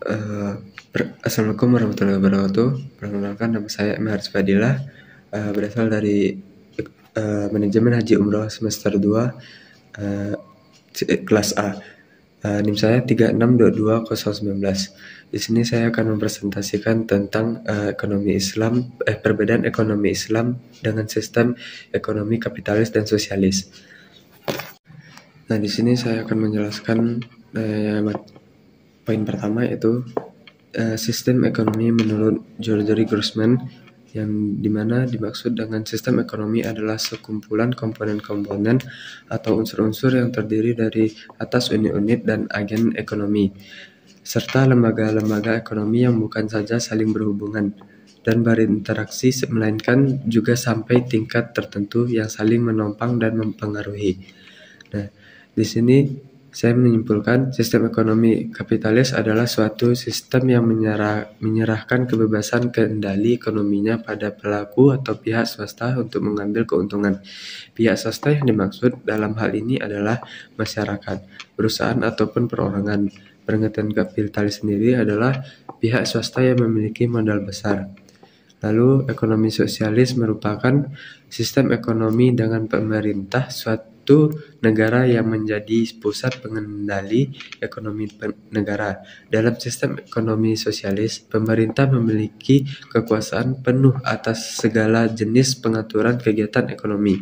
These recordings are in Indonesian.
Assalamualaikum warahmatullahi wabarakatuh. Perkenalkan, nama saya M. Haris Fadilah, berasal dari Manajemen Haji Umroh semester 2, kelas A. NIM saya 36220019. Di sini saya akan mempresentasikan tentang perbedaan ekonomi Islam dengan sistem ekonomi kapitalis dan sosialis. Nah, di sini saya akan menjelaskan poin pertama, yaitu sistem ekonomi menurut Gregory Grossman, yang dimana dimaksud dengan sistem ekonomi adalah sekumpulan komponen-komponen atau unsur-unsur yang terdiri dari atas unit-unit dan agen ekonomi, serta lembaga-lembaga ekonomi yang bukan saja saling berhubungan dan berinteraksi, melainkan juga sampai tingkat tertentu yang saling menopang dan mempengaruhi. Nah, di sini saya menyimpulkan sistem ekonomi kapitalis adalah suatu sistem yang menyerahkan kebebasan kendali ekonominya pada pelaku atau pihak swasta untuk mengambil keuntungan. Pihak swasta yang dimaksud dalam hal ini adalah masyarakat, perusahaan ataupun perorangan. Pengertian kapitalis sendiri adalah pihak swasta yang memiliki modal besar. Lalu ekonomi sosialis merupakan sistem ekonomi dengan pemerintah suatu negara yang menjadi pusat pengendali ekonomi negara. Dalam sistem ekonomi sosialis, pemerintah memiliki kekuasaan penuh atas segala jenis pengaturan kegiatan ekonomi.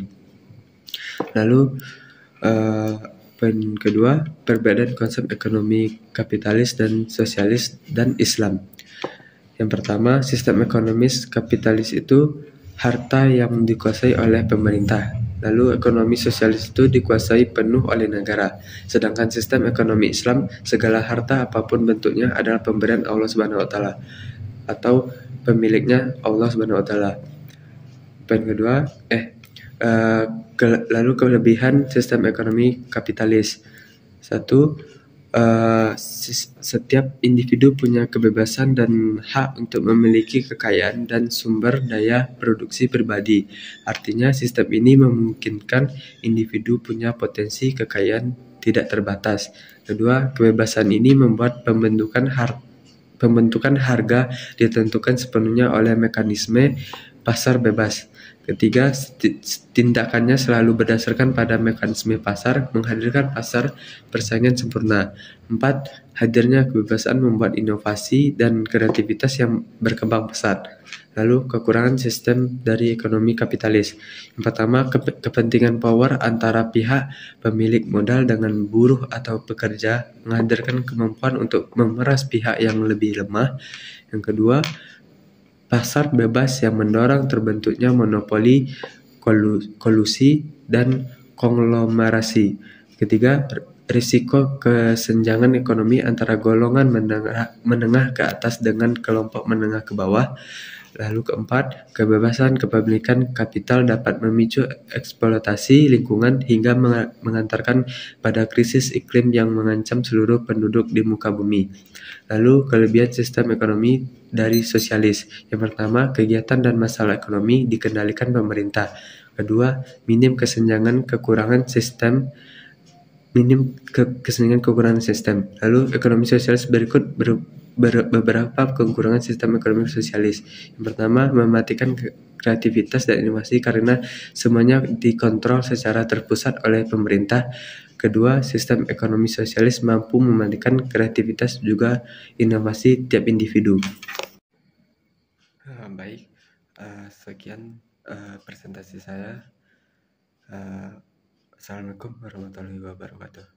Lalu poin kedua, perbedaan konsep ekonomi kapitalis dan sosialis dan Islam. Yang pertama, sistem ekonomis kapitalis itu harta yang dikuasai oleh pemerintah. Lalu ekonomi sosialis itu dikuasai penuh oleh negara. Sedangkan sistem ekonomi Islam, segala harta apapun bentuknya adalah pemberian Allah Subhanahu wa taala atau pemiliknya Allah Subhanahu wa taala. Poin kedua, lalu kelebihan sistem ekonomi kapitalis. Satu, setiap individu punya kebebasan dan hak untuk memiliki kekayaan dan sumber daya produksi pribadi. Artinya, sistem ini memungkinkan individu punya potensi kekayaan tidak terbatas. Kedua, kebebasan ini membuat pembentukan harga ditentukan sepenuhnya oleh mekanisme pasar bebas. Ketiga, tindakannya selalu berdasarkan pada mekanisme pasar, menghadirkan pasar persaingan sempurna. 4. Hadirnya kebebasan membuat inovasi dan kreativitas yang berkembang pesat. Lalu, kekurangan sistem dari ekonomi kapitalis. Yang pertama, kepentingan power antara pihak pemilik modal dengan buruh atau pekerja menghadirkan kemampuan untuk memeras pihak yang lebih lemah. Yang kedua, pasar bebas yang mendorong terbentuknya monopoli, kolusi, dan konglomerasi. Ketiga, risiko kesenjangan ekonomi antara golongan menengah ke atas dengan kelompok menengah ke bawah. Lalu keempat, kebebasan kepemilikan kapital dapat memicu eksploitasi lingkungan hingga mengantarkan pada krisis iklim yang mengancam seluruh penduduk di muka bumi. Lalu kelebihan sistem ekonomi dari sosialis. Yang pertama, kegiatan dan masalah ekonomi dikendalikan pemerintah. Kedua, minim kesenjangan kekurangan sistem. Lalu ekonomi sosialis berikut beberapa kekurangan sistem ekonomi sosialis. Yang pertama, mematikan kreativitas dan inovasi karena semuanya dikontrol secara terpusat oleh pemerintah. Kedua, sistem ekonomi sosialis mampu mematikan kreativitas juga inovasi tiap individu. Baik, sekian presentasi saya. Assalamualaikum warahmatullahi wabarakatuh.